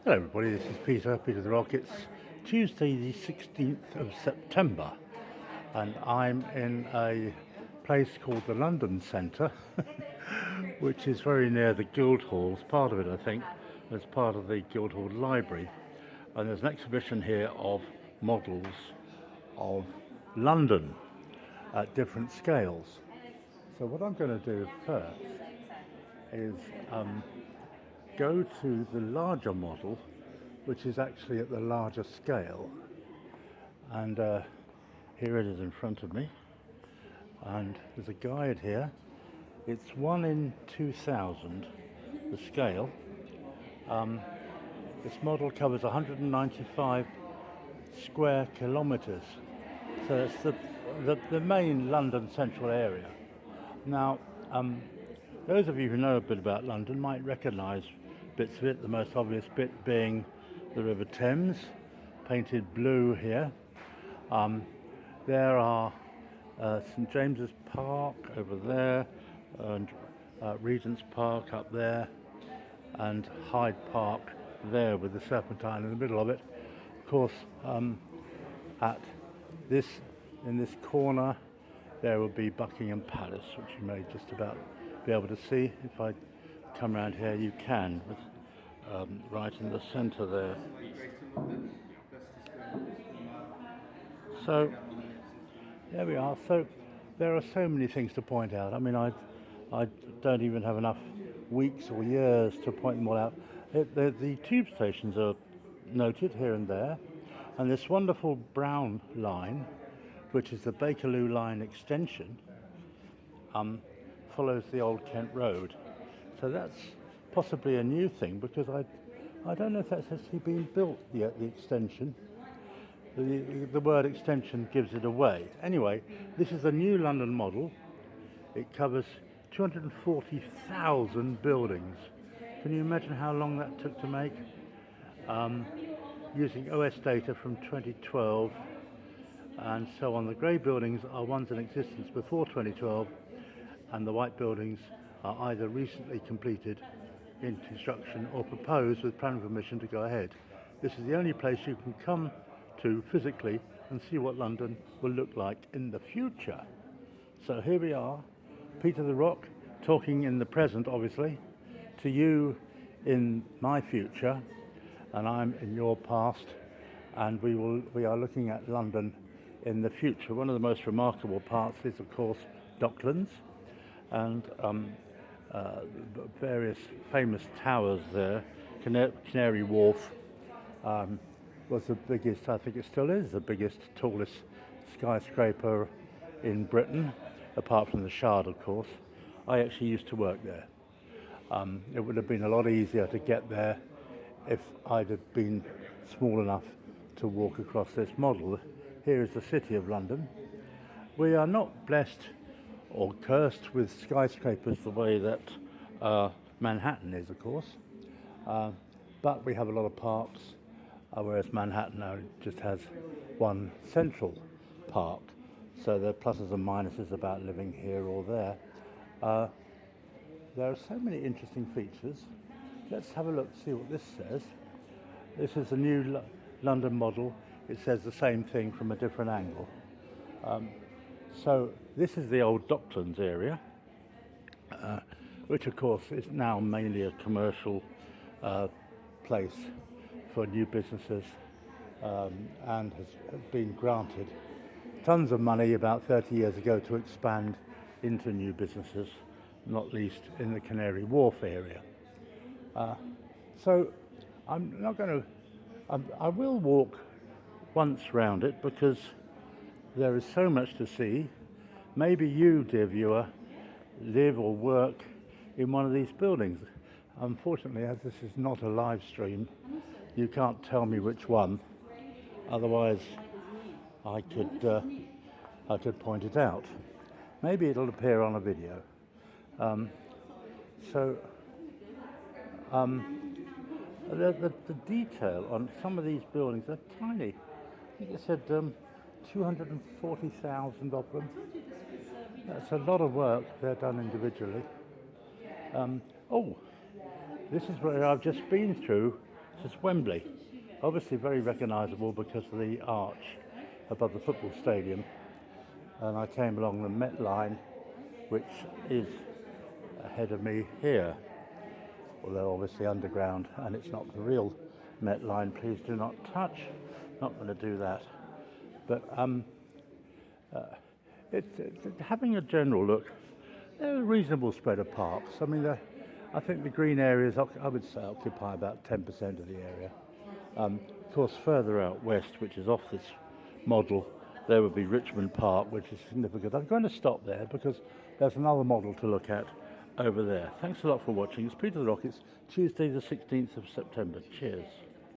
Hello everybody, this is Peter the Rock. It's Tuesday the 16th of September and I'm in a place called the London Centre which is very near the Guildhall. It's part of it, I think, as part of the Guildhall Library, and there's an exhibition here of models of London at different scales. So what I'm going to do first is go to the larger model, which is actually at the larger scale, and here it is in front of me, and there's a guide here. It's 1 in 2000, the scale. This model covers 195 square kilometres, so it's the main London central area. Now, those of you who know a bit about London might recognise bits of it, the most obvious bit being the River Thames, painted blue here. There are St James's Park over there, and Regent's Park up there, and Hyde Park there with the Serpentine in the middle of it. Of course, in this corner there will be Buckingham Palace, which you may just about be able to see. If I come around here, you can, right in the centre there. So there we are. So there are so many things to point out. I mean, I don't even have enough weeks or years to point them all out. The tube stations are noted here and there, and this wonderful brown line, which is the Bakerloo line extension, follows the old Kent Road. So that's possibly a new thing, because I don't know if that's actually been built yet, the extension. The word extension gives it away. Anyway, this is a new London model. It covers 240,000 buildings. Can you imagine how long that took to make? Using OS data from 2012 and so on. The grey buildings are ones in existence before 2012, and the white buildings are either recently completed in construction or proposed with planning permission to go ahead. This is the only place you can come to physically and see what London will look like in the future. So here we are, Peter the Rock, talking in the present, obviously, to you in my future, and I'm in your past, and we are looking at London in the future. One of the most remarkable parts is, of course, Docklands, and various famous towers there. Canary Wharf was the biggest, I think it still is, the biggest, tallest skyscraper in Britain, apart from the Shard, of course. I actually used to work there. It would have been a lot easier to get there if I'd have been small enough to walk across this model. Here is the City of London. We are not blessed or cursed with skyscrapers the way that Manhattan is, of course, but we have a lot of parks, whereas Manhattan now just has one central park. So there are pluses and minuses about living here or there. There are so many interesting features. Let's have a look, see what this says. This is a new London model. It says the same thing from a different angle. So this is the old Docklands area, which of course is now mainly a commercial place for new businesses, and has been granted tons of money about 30 years ago to expand into new businesses, not least in the Canary Wharf area. So I'm not going to, I will walk once round it because there is so much to see. Maybe you, dear viewer, live or work in one of these buildings. Unfortunately, as this is not a live stream, you can't tell me which one. Otherwise, I could point it out. Maybe it'll appear on a video. The detail on some of these buildings are tiny. I think it said 240,000 of them. That's a lot of work. They're done individually. This is where I've just been through This is Wembley, obviously very recognisable because of the arch above the football stadium. And I came along the Met line, which is ahead of me here, although obviously underground, and it's not the real Met line. Please do not touch. Not going to do that. But it's having a general look. They're a reasonable spread of parks. I mean, I think the green areas, I would say, occupy about 10% of the area. Of course, further out west, which is off this model, there would be Richmond Park, which is significant. I'm going to stop there because there's another model to look at over there. Thanks a lot for watching. It's Peter the Rockets, Tuesday the 16th of September. Cheers.